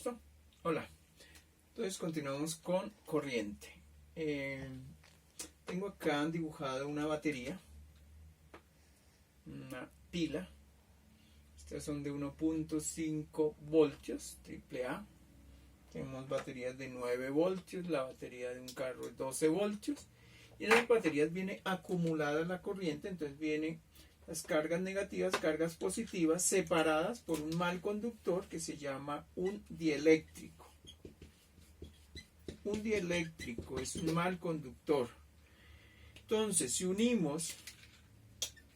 ¿Listo? Hola. Entonces continuamos con corriente. Tengo acá dibujada una batería, una pila. Estas son de 1.5 voltios, AAA. Tenemos baterías de 9 voltios, la batería de un carro es 12 voltios. Y en las baterías viene acumulada la corriente, entonces vienen las cargas negativas, cargas positivas, separadas por un mal conductor que se llama un dieléctrico. Un dieléctrico es un mal conductor. Entonces, si unimos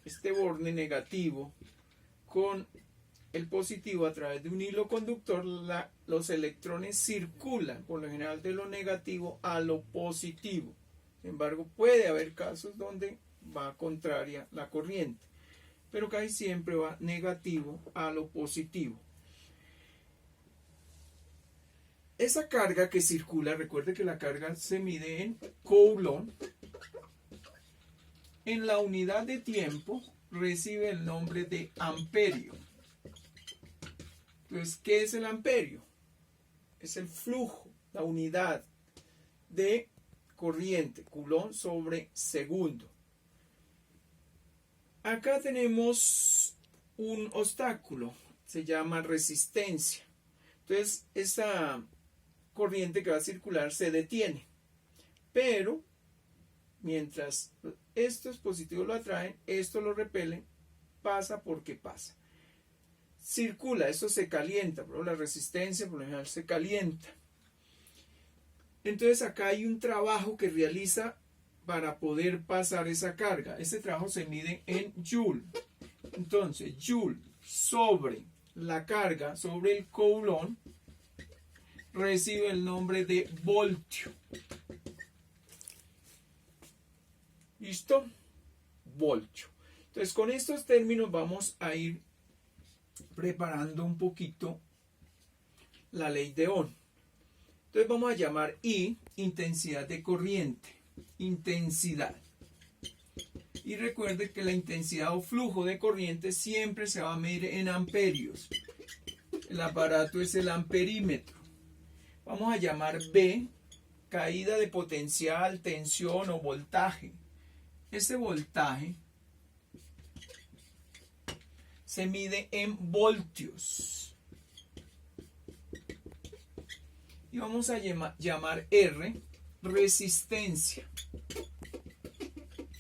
este borde negativo con el positivo a través de un hilo conductor, los electrones circulan por lo general de lo negativo a lo positivo. Sin embargo, puede haber casos donde va contraria la corriente, pero casi siempre va negativo a lo positivo. Esa carga que circula, recuerde que la carga se mide en coulomb, en la unidad de tiempo recibe el nombre de amperio. Entonces, ¿qué es el amperio? Es el flujo, la unidad de corriente, coulomb sobre segundo. Acá tenemos un obstáculo, se llama resistencia. Entonces, esa corriente que va a circular se detiene, pero mientras estos positivos lo atraen, estos lo repelen, pasa porque pasa. Circula, esto se calienta, pero la resistencia por lo general se calienta. Entonces acá hay un trabajo que realiza para poder pasar esa carga. Ese trabajo se mide en joule. Entonces, joule sobre la carga, sobre el coulomb, recibe el nombre de voltio. ¿Listo? Voltio. Entonces, con estos términos vamos a ir preparando un poquito la ley de Ohm. Entonces vamos a llamar I, intensidad de corriente. Intensidad. Y recuerde que la intensidad o flujo de corriente siempre se va a medir en amperios. El aparato es el amperímetro. Vamos a llamar B, caída de potencial, tensión o voltaje. Ese voltaje se mide en voltios. Y vamos a llamar R, resistencia,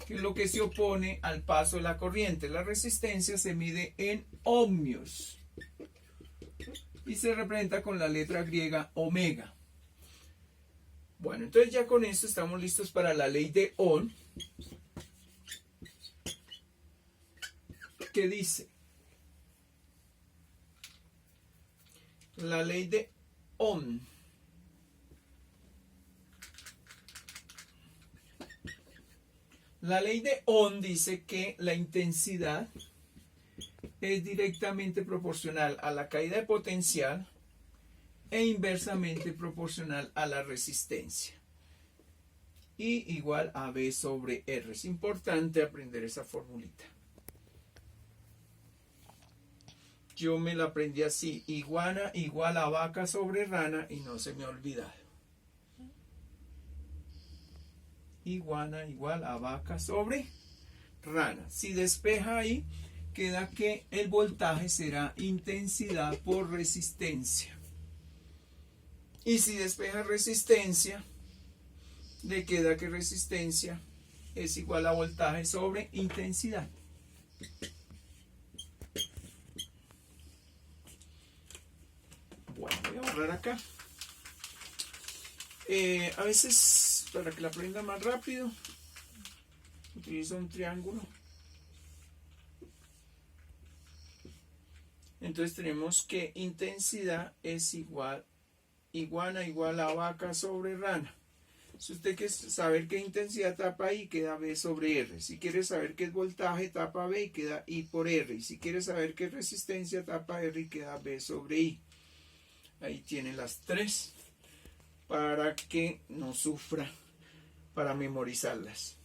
que es lo que se opone al paso de la corriente. La resistencia se mide en ohmios y se representa con la letra griega omega. Bueno, entonces ya con esto estamos listos para la ley de Ohm, que dice: la ley de Ohm dice que la intensidad es directamente proporcional a la caída de potencial e inversamente proporcional a la resistencia. Y igual a B sobre R. Es importante aprender esa formulita. Yo me la aprendí así: iguana igual a vaca sobre rana, y no se me ha olvidado. Iguana igual a vaca sobre rana. Si despeja ahí, queda que el voltaje será intensidad por resistencia. Y si despeja resistencia, le queda que resistencia es igual a voltaje sobre intensidad. Bueno, voy a borrar acá. A veces, para que la aprenda más rápido, utilizo un triángulo. Entonces tenemos que intensidad es igual, iguana igual a vaca sobre rana. Si usted quiere saber qué intensidad tapa I, queda B sobre R. Si quiere saber qué es voltaje, tapa B y queda I por R. Y si quiere saber qué es resistencia, tapa R y queda B sobre I. Ahí tiene las tres para que no sufra para memorizarlas.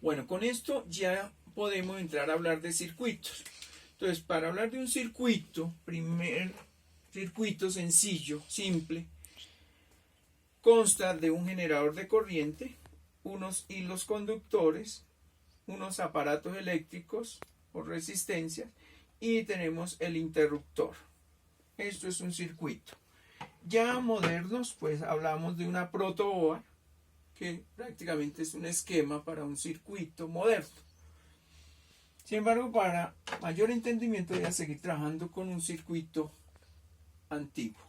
Bueno, con esto ya podemos entrar a hablar de circuitos. Entonces, para hablar de un circuito, primer circuito sencillo, simple, consta de un generador de corriente, unos hilos conductores, unos aparatos eléctricos o resistencias y tenemos el interruptor. Esto es un circuito. Ya modernos, pues hablamos de una protoboard, que prácticamente es un esquema para un circuito moderno. Sin embargo, para mayor entendimiento voy a seguir trabajando con un circuito antiguo.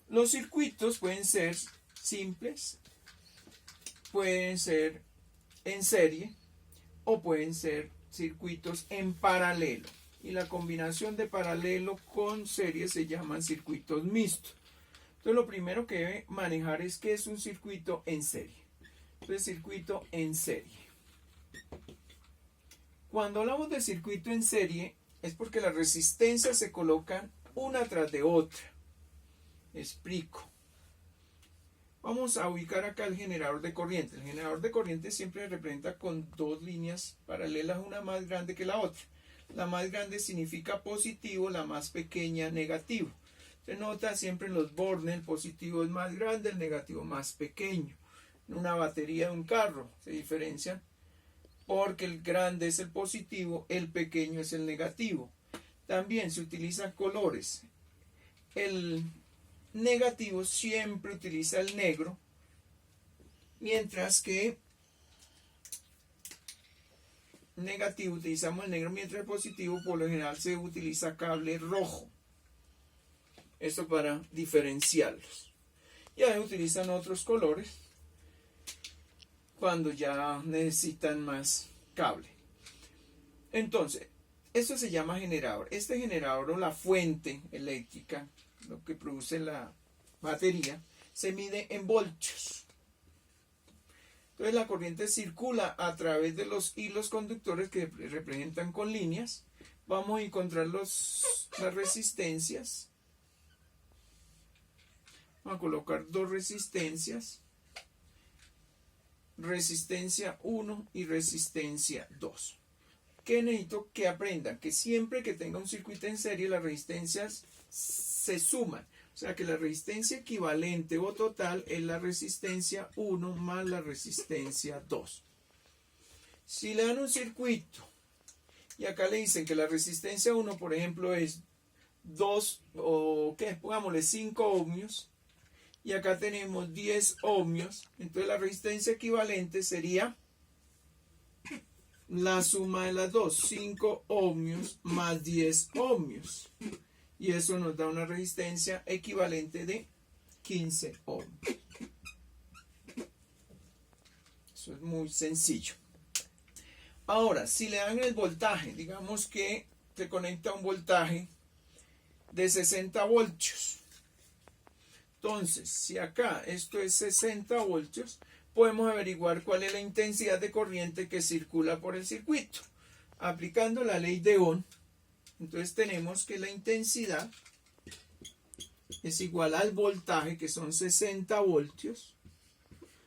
Los circuitos pueden ser simples, pueden ser en serie o pueden ser circuitos en paralelo. Y la combinación de paralelo con serie se llaman circuitos mixtos. Entonces lo primero que debe manejar es qué es un circuito en serie. Entonces circuito en serie. Cuando hablamos de circuito en serie es porque las resistencias se colocan una tras de otra. Explico. Vamos a ubicar acá el generador de corriente. El generador de corriente siempre se representa con dos líneas paralelas, una más grande que la otra. La más grande significa positivo, la más pequeña negativo. Se nota siempre en los bornes, el positivo es más grande, el negativo más pequeño. En una batería de un carro se diferencian porque el grande es el positivo, el pequeño es el negativo. También se utilizan colores. El negativo siempre utiliza el negro, mientras que negativo utilizamos el negro, mientras el positivo por lo general se utiliza cable rojo. Esto para diferenciarlos. Ya utilizan otros colores cuando ya necesitan más cable. Entonces, esto se llama generador. Este generador o la fuente eléctrica, lo que produce la batería, se mide en voltios. Entonces la corriente circula a través de los hilos conductores que representan con líneas. Vamos a encontrar las resistencias. Vamos a colocar dos resistencias. Resistencia 1 y resistencia 2. ¿Qué necesito que aprendan? Que siempre que tenga un circuito en serie, las resistencias se suman. O sea que la resistencia equivalente o total es la resistencia 1 más la resistencia 2. Si le dan un circuito y acá le dicen que la resistencia 1, por ejemplo, es 2 o ¿qué? Pongámosle 5 ohmios. Y acá tenemos 10 ohmios. Entonces la resistencia equivalente sería la suma de las dos. 5 ohmios más 10 ohmios. Y eso nos da una resistencia equivalente de 15 ohmios. Eso es muy sencillo. Ahora, si le dan el voltaje, digamos que se conecta un voltaje de 60 voltios. Entonces, si acá esto es 60 voltios, podemos averiguar cuál es la intensidad de corriente que circula por el circuito. Aplicando la ley de Ohm, entonces tenemos que la intensidad es igual al voltaje, que son 60 voltios,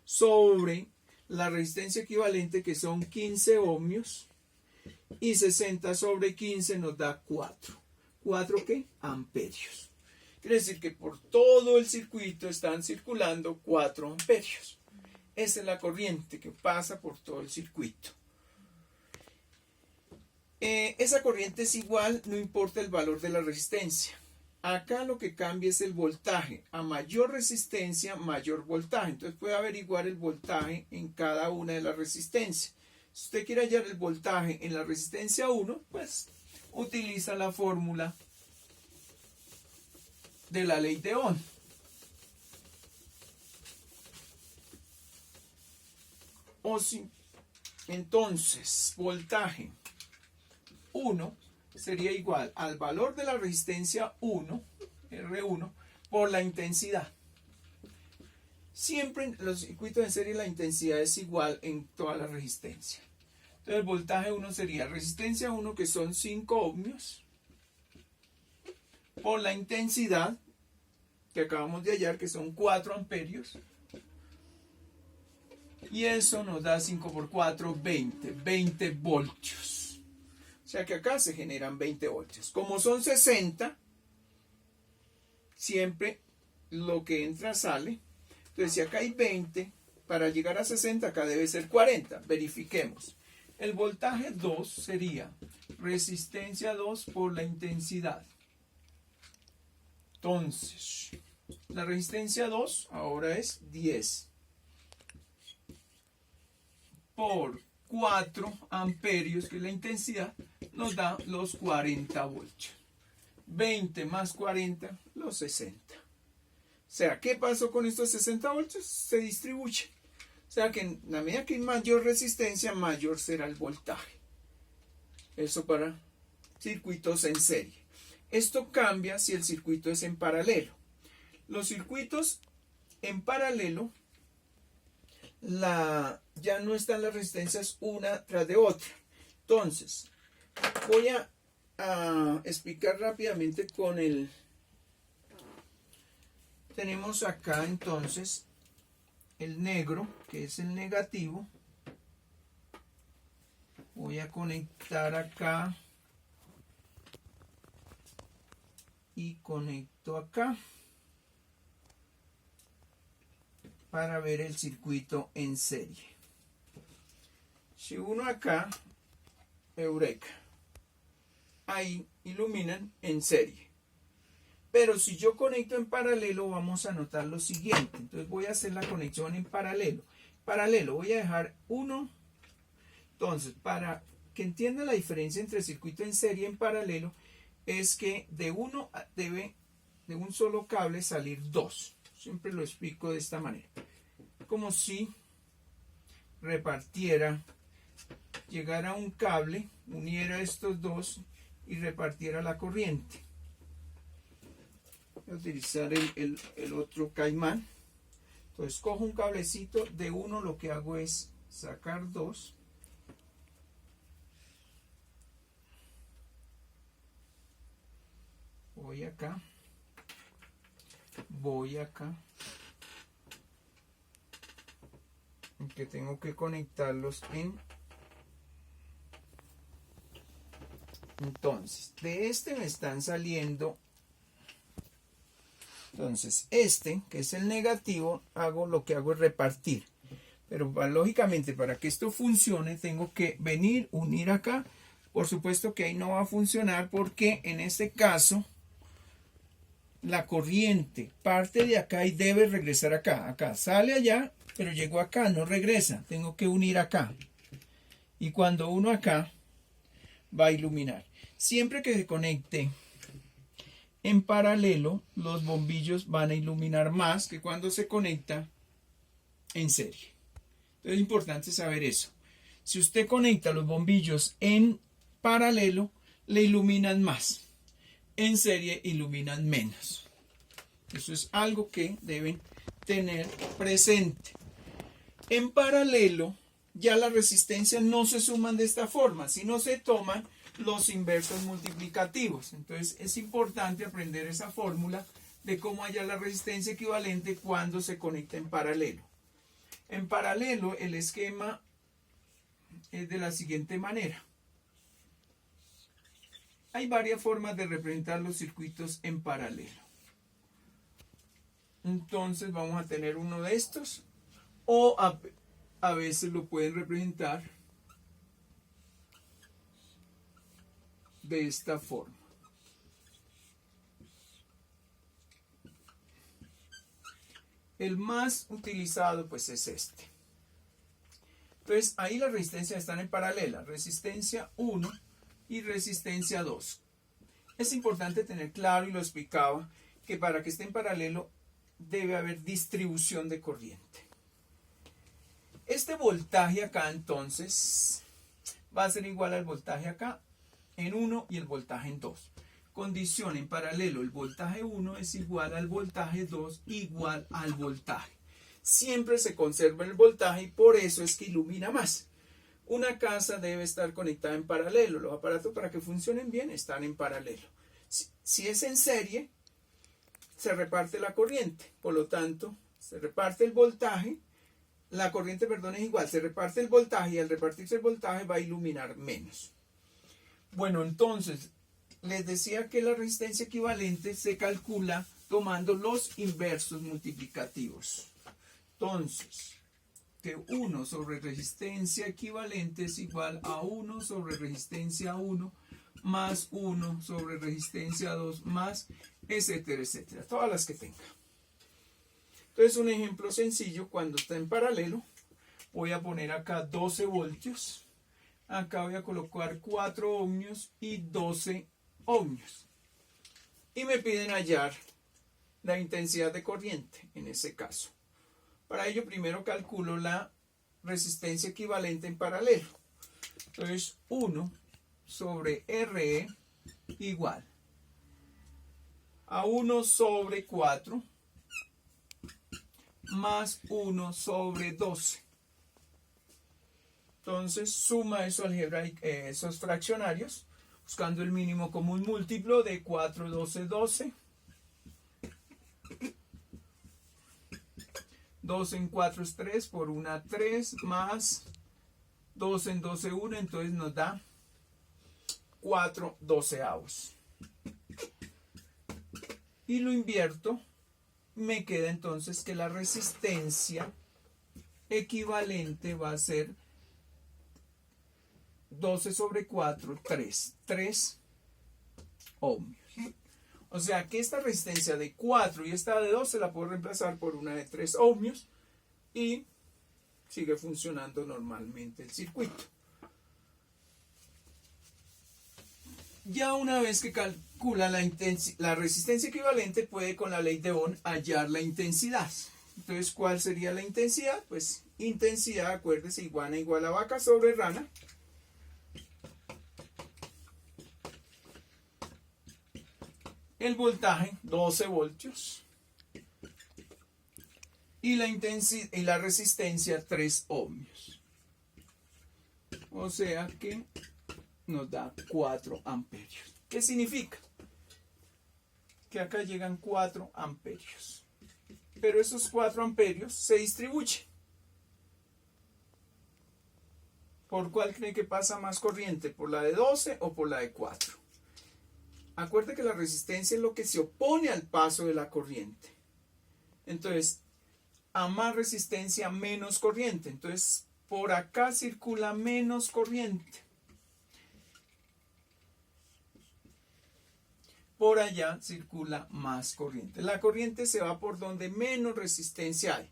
sobre la resistencia equivalente, que son 15 ohmios, y 60 sobre 15 nos da 4. ¿4 qué? Amperios. Quiere decir que por todo el circuito están circulando 4 amperios. Esa es la corriente que pasa por todo el circuito. Esa corriente es igual, no importa el valor de la resistencia. Acá lo que cambia es el voltaje. A mayor resistencia, mayor voltaje. Entonces puede averiguar el voltaje en cada una de las resistencias. Si usted quiere hallar el voltaje en la resistencia 1, pues utiliza la fórmula de la ley de Ohm. O si, entonces, voltaje 1 sería igual al valor de la resistencia 1, R1, por la intensidad. Siempre en los circuitos en serie la intensidad es igual en toda la resistencia. Entonces el voltaje 1 sería resistencia 1, que son 5 ohmios, por la intensidad que acabamos de hallar, que son 4 amperios. Y eso nos da 5 por 4, 20 voltios. O sea que acá se generan 20 voltios. Como son 60, siempre lo que entra sale. Entonces si acá hay 20, para llegar a 60 acá debe ser 40. Verifiquemos. El voltaje 2 sería resistencia 2 por la intensidad. Entonces, la resistencia 2 ahora es 10 por 4 amperios, que es la intensidad, nos da los 40 voltios. 20 más 40, los 60. O sea, ¿qué pasó con estos 60 voltios? Se distribuye. O sea que en la medida que hay mayor resistencia, mayor será el voltaje. Eso para circuitos en serie. Esto cambia si el circuito es en paralelo. Los circuitos en paralelo, ya no están las resistencias una tras de otra. Entonces, voy a explicar rápidamente con el... Tenemos acá entonces el negro, que es el negativo. Voy a conectar acá y conecto acá para ver el circuito en serie. Si uno acá, eureka, ahí iluminan en serie. Pero si yo conecto en paralelo, vamos a notar lo siguiente. Entonces voy a hacer la conexión en paralelo. Paralelo, voy a dejar uno. Entonces, para que entienda la diferencia entre circuito en serie y en paralelo, es que de uno debe, de un solo cable, salir dos. Siempre lo explico de esta manera. Como si repartiera, llegara un cable, uniera estos dos y repartiera la corriente. Voy a utilizar el otro caimán. Entonces cojo un cablecito, de uno lo que hago es sacar dos. Voy acá. Voy acá. Que tengo que conectarlos en... Entonces, de este me están saliendo... Entonces, este, que es el negativo, lo que hago es repartir. Pero lógicamente, para que esto funcione, tengo que venir, unir acá. Por supuesto que ahí no va a funcionar porque en este caso, la corriente parte de acá y debe regresar acá. Acá sale allá, pero llegó acá, no regresa. Tengo que unir acá. Y cuando uno acá, va a iluminar. Siempre que se conecte en paralelo, los bombillos van a iluminar más que cuando se conecta en serie. Entonces es importante saber eso. Si usted conecta los bombillos en paralelo, le iluminan más. En serie iluminan menos. Eso es algo que deben tener presente. En paralelo, ya las resistencias no se suman de esta forma, sino se toman los inversos multiplicativos. Entonces es importante aprender esa fórmula de cómo hallar la resistencia equivalente cuando se conecta en paralelo. En paralelo el esquema es de la siguiente manera. Hay varias formas de representar los circuitos en paralelo. Entonces vamos a tener uno de estos, o a veces lo pueden representar de esta forma. El más utilizado pues es este. Entonces ahí las resistencias están en paralela, resistencia 1 y resistencia 2. Es importante tener claro, y lo explicaba, que para que esté en paralelo debe haber distribución de corriente. Este voltaje acá entonces va a ser igual al voltaje acá en 1 y el voltaje en 2. Condición en paralelo, el voltaje 1 es igual al voltaje 2 igual al voltaje. Siempre se conserva el voltaje y por eso es que ilumina más. Una casa debe estar conectada en paralelo. Los aparatos para que funcionen bien están en paralelo. Si es en serie, se reparte la corriente. Por lo tanto, se reparte el voltaje. La corriente, perdón, es igual. Se reparte el voltaje y al repartirse el voltaje va a iluminar menos. Bueno, entonces, les decía que la resistencia equivalente se calcula tomando los inversos multiplicativos. Entonces, que 1 sobre resistencia equivalente es igual a 1 sobre resistencia 1 más 1 sobre resistencia 2 más etcétera, etcétera. Todas las que tenga. Entonces, un ejemplo sencillo, cuando está en paralelo, voy a poner acá 12 voltios. Acá voy a colocar 4 ohmios y 12 ohmios. Y me piden hallar la intensidad de corriente en ese caso. Para ello primero calculo la resistencia equivalente en paralelo. Entonces 1 sobre RE igual a 1 sobre 4 más 1 sobre 12. Entonces suma eso algebraico, esos fraccionarios, buscando el mínimo común múltiplo de 4, 12, 12. 2 en 4 es 3, por 1 3, más 2 en 12 1, entonces nos da 4 doceavos. Y lo invierto, me queda entonces que la resistencia equivalente va a ser 12 sobre 4, 3 ohmios. O sea que esta resistencia de 4 y esta de 12 la puedo reemplazar por una de 3 ohmios y sigue funcionando normalmente el circuito. Ya una vez que calcula la resistencia equivalente, puede con la ley de Ohm hallar la intensidad. Entonces, ¿cuál sería la intensidad? Pues intensidad, acuérdese, igual a vaca sobre rana. El voltaje, 12 voltios. Y la intensidad y la resistencia, 3 ohmios. O sea que nos da 4 amperios. ¿Qué significa? Que acá llegan 4 amperios. Pero esos 4 amperios se distribuyen. ¿Por cuál cree que pasa más corriente? ¿Por la de 12 o por la de 4? Acuerde que la resistencia es lo que se opone al paso de la corriente. Entonces, a más resistencia, menos corriente. Entonces, por acá circula menos corriente. Por allá circula más corriente. La corriente se va por donde menos resistencia hay.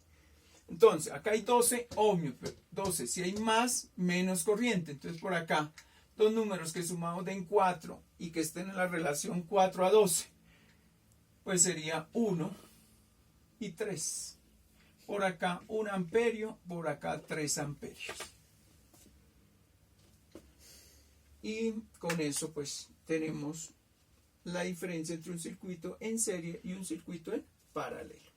Entonces, acá hay 12 ohmios. 12, si hay más, menos corriente. Entonces, por acá, dos números que sumamos den 4 y que estén en la relación 4 a 12, pues sería 1 y 3. Por acá 1 amperio, por acá 3 amperios. Y con eso pues tenemos la diferencia entre un circuito en serie y un circuito en paralelo.